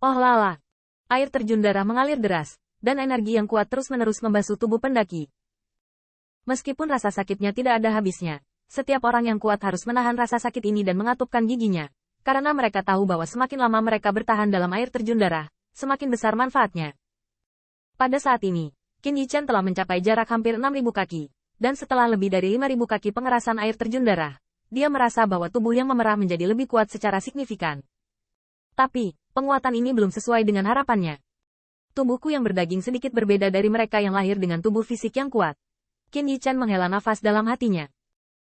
Oh lala! Air terjun darah mengalir deras, dan energi yang kuat terus-menerus membasuh tubuh pendaki. Meskipun rasa sakitnya tidak ada habisnya, setiap orang yang kuat harus menahan rasa sakit ini dan mengatupkan giginya, karena mereka tahu bahwa semakin lama mereka bertahan dalam air terjun darah, semakin besar manfaatnya. Pada saat ini, Qin Yichen telah mencapai jarak hampir 6.000 kaki, dan setelah lebih dari 5.000 kaki pengerasan air terjun darah, dia merasa bahwa tubuh yang memerah menjadi lebih kuat secara signifikan. Tapi, penguatan ini belum sesuai dengan harapannya. Tubuhku yang berdaging sedikit berbeda dari mereka yang lahir dengan tubuh fisik yang kuat. Qin Yichen menghela nafas dalam hatinya.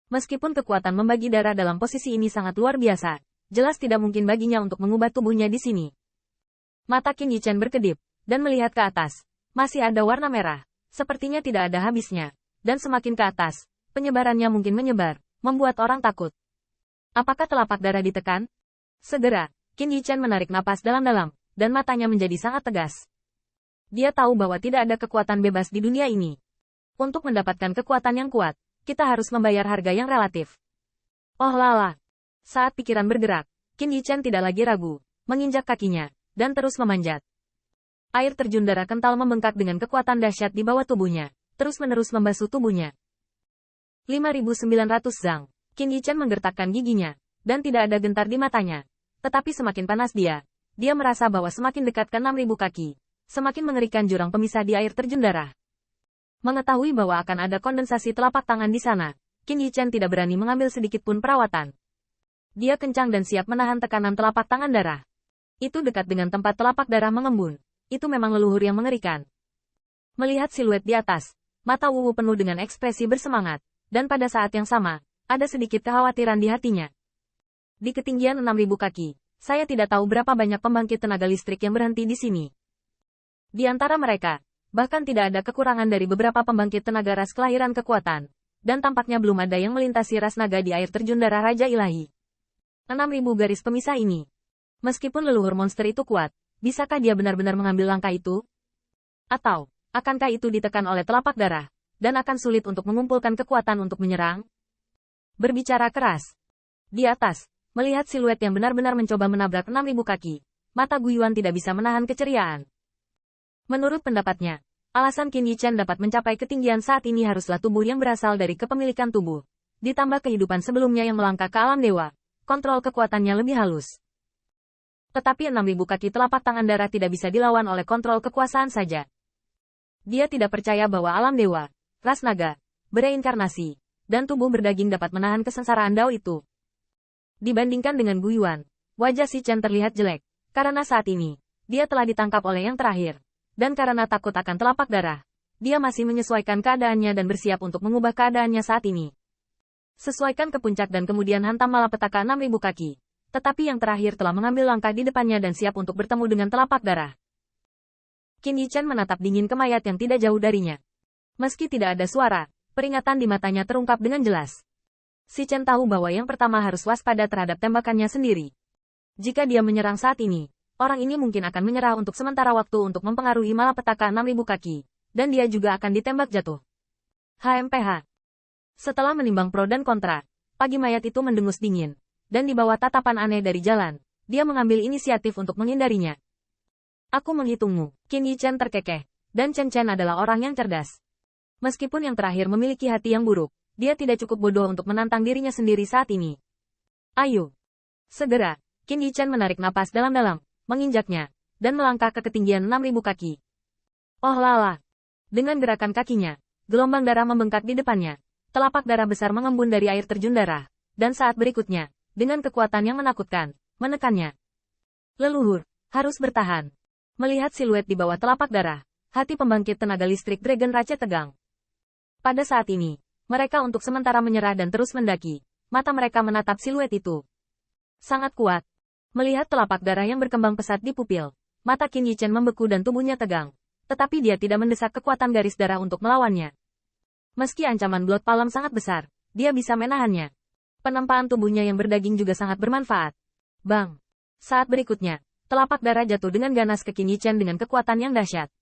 Meskipun kekuatan membagi darah dalam posisi ini sangat luar biasa, jelas tidak mungkin baginya untuk mengubah tubuhnya di sini. Mata Qin Yichen berkedip, dan melihat ke atas. Masih ada warna merah, sepertinya tidak ada habisnya. Dan semakin ke atas, penyebarannya mungkin menyebar, membuat orang takut. Apakah telapak darah ditekan? Segera, Qin Yichen menarik napas dalam-dalam, dan matanya menjadi sangat tegas. Dia tahu bahwa tidak ada kekuatan bebas di dunia ini. Untuk mendapatkan kekuatan yang kuat, kita harus membayar harga yang relatif. Oh lala! Saat pikiran bergerak, Qin Yichen tidak lagi ragu, menginjak kakinya, dan terus memanjat. Air terjun darah kental membengkak dengan kekuatan dahsyat di bawah tubuhnya, terus-menerus membasuh tubuhnya. 5.900 zang, Qin Yichen menggertakkan giginya, dan tidak ada gentar di matanya. Tetapi semakin panas dia merasa bahwa semakin dekat ke 6.000 kaki, semakin mengerikan jurang pemisah di air terjun darah. Mengetahui bahwa akan ada kondensasi telapak tangan di sana, Qin Yichen tidak berani mengambil sedikit pun perawatan. Dia kencang dan siap menahan tekanan telapak tangan darah. Itu dekat dengan tempat telapak darah mengembun. Itu memang leluhur yang mengerikan. Melihat siluet di atas, mata Wu Wu penuh dengan ekspresi bersemangat, dan pada saat yang sama, ada sedikit kekhawatiran di hatinya. Di ketinggian 6.000 kaki, saya tidak tahu berapa banyak pembangkit tenaga listrik yang berhenti di sini. Di antara mereka, bahkan tidak ada kekurangan dari beberapa pembangkit tenaga ras kelahiran kekuatan, dan tampaknya belum ada yang melintasi ras naga di air terjun darah Raja Ilahi. 6.000 garis pemisah ini. Meskipun leluhur monster itu kuat, bisakah dia benar-benar mengambil langkah itu? Atau, akankah itu ditekan oleh telapak darah, dan akan sulit untuk mengumpulkan kekuatan untuk menyerang? Berbicara keras. Di atas, melihat siluet yang benar-benar mencoba menabrak 6.000 kaki, mata Guiyuan tidak bisa menahan keceriaan. Menurut pendapatnya, alasan Qin Yichen dapat mencapai ketinggian saat ini haruslah tubuh yang berasal dari kepemilikan tubuh, ditambah kehidupan sebelumnya yang melangkah ke alam dewa, kontrol kekuatannya lebih halus. Tetapi 6.000 kaki telapak tangan darah tidak bisa dilawan oleh kontrol kekuasaan saja. Dia tidak percaya bahwa alam dewa, ras naga, bereinkarnasi, dan tubuh berdaging dapat menahan kesengsaraan Dao itu. Dibandingkan dengan Guiyuan, wajah si Chen terlihat jelek, karena saat ini, dia telah ditangkap oleh yang terakhir. Dan karena takut akan telapak darah, dia masih menyesuaikan keadaannya dan bersiap untuk mengubah keadaannya saat ini. Sesuaikan ke puncak dan kemudian hantam malapetaka 6.000 kaki. Tetapi yang terakhir telah mengambil langkah di depannya dan siap untuk bertemu dengan telapak darah. Qin Yichen menatap dingin ke mayat yang tidak jauh darinya. Meski tidak ada suara, peringatan di matanya terungkap dengan jelas. Si Chen tahu bahwa yang pertama harus waspada terhadap tembakannya sendiri. Jika dia menyerang saat ini, orang ini mungkin akan menyerah untuk sementara waktu untuk mempengaruhi malapetaka 6.000 kaki, dan dia juga akan ditembak jatuh. HMPH. Setelah menimbang pro dan kontra, pagi mayat itu mendengus dingin. Dan di bawah tatapan aneh dari jalan, dia mengambil inisiatif untuk menghindarinya. Aku menghitungmu, Qin Yichen terkekeh, dan Chen Chen adalah orang yang cerdas. Meskipun yang terakhir memiliki hati yang buruk, dia tidak cukup bodoh untuk menantang dirinya sendiri saat ini. Ayo. Segera, Qin Yichen menarik napas dalam-dalam, menginjaknya, dan melangkah ke ketinggian 6.000 kaki. Oh lala. Dengan gerakan kakinya, gelombang darah membengkak di depannya. Telapak darah besar mengembun dari air terjun darah, dan saat berikutnya, dengan kekuatan yang menakutkan, menekannya. Leluhur, harus bertahan. Melihat siluet di bawah telapak darah, hati pembangkit tenaga listrik Dragon Rache tegang. Pada saat ini, mereka untuk sementara menyerah dan terus mendaki. Mata mereka menatap siluet itu. Sangat kuat. Melihat telapak darah yang berkembang pesat di pupil, mata Qin Yichen membeku dan tubuhnya tegang. Tetapi dia tidak mendesak kekuatan garis darah untuk melawannya. Meski ancaman Blood Palm sangat besar, dia bisa menahannya. Penempaan tubuhnya yang berdaging juga sangat bermanfaat. Bang! Saat berikutnya, telapak darah jatuh dengan ganas ke Qin Yichen dengan kekuatan yang dahsyat.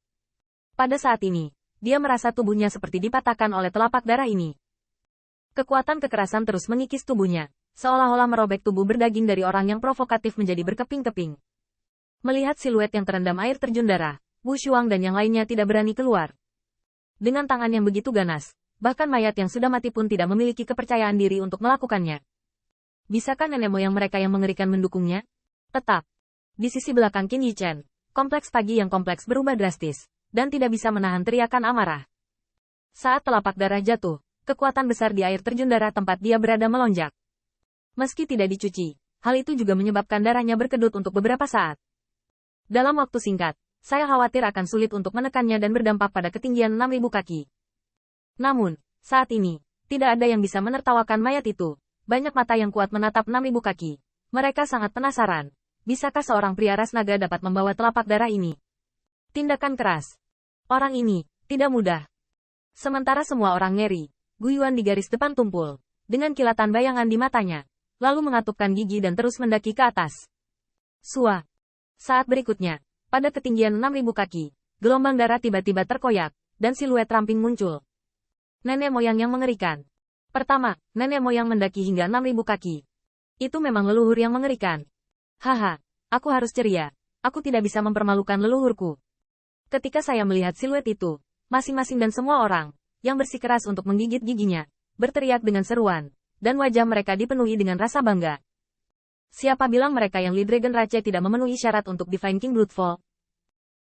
Pada saat ini, dia merasa tubuhnya seperti dipatahkan oleh telapak darah ini. Kekuatan kekerasan terus mengikis tubuhnya, seolah-olah merobek tubuh berdaging dari orang yang provokatif menjadi berkeping-keping. Melihat siluet yang terendam air terjun darah, Wu Shuang dan yang lainnya tidak berani keluar. Dengan tangan yang begitu ganas, bahkan mayat yang sudah mati pun tidak memiliki kepercayaan diri untuk melakukannya. Bisakah nenek moyang mereka yang mengerikan mendukungnya? Tetap. Di sisi belakang Qin Yichen, kompleks pagi yang kompleks berubah drastis, dan tidak bisa menahan teriakan amarah. Saat telapak darah jatuh, kekuatan besar di air terjun darah tempat dia berada melonjak. Meski tidak dicuci, hal itu juga menyebabkan darahnya berkedut untuk beberapa saat. Dalam waktu singkat, saya khawatir akan sulit untuk menekannya dan berdampak pada ketinggian 6.000 kaki. Namun, saat ini, tidak ada yang bisa menertawakan mayat itu. Banyak mata yang kuat menatap 6.000 kaki. Mereka sangat penasaran. Bisakah seorang pria ras naga dapat membawa telapak darah ini? Tindakan keras. Orang ini, tidak mudah. Sementara semua orang ngeri, Guyuan di garis depan tumpul, dengan kilatan bayangan di matanya, lalu mengatupkan gigi dan terus mendaki ke atas. Sua. Saat berikutnya, pada ketinggian 6.000 kaki, gelombang darah tiba-tiba terkoyak, dan siluet ramping muncul. Nenek moyang yang mengerikan. Pertama, nenek moyang mendaki hingga 6.000 kaki. Itu memang leluhur yang mengerikan. Haha, aku harus ceria. Aku tidak bisa mempermalukan leluhurku. Ketika saya melihat siluet itu, masing-masing dan semua orang, yang bersikeras untuk menggigit giginya, berteriak dengan seruan, dan wajah mereka dipenuhi dengan rasa bangga. Siapa bilang mereka yang Lee Dragon Rache tidak memenuhi syarat untuk Divine King Bloodfall?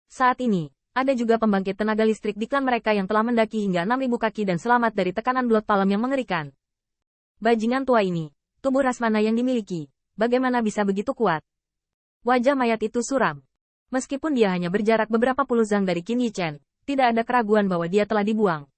Saat ini, ada juga pembangkit tenaga listrik di klan mereka yang telah mendaki hingga 6.000 kaki dan selamat dari tekanan Blood Palm yang mengerikan. Bajingan tua ini, tubuh ras mana yang dimiliki, bagaimana bisa begitu kuat? Wajah mayat itu suram. Meskipun dia hanya berjarak beberapa puluh zang dari Qin Yichen, tidak ada keraguan bahwa dia telah dibuang.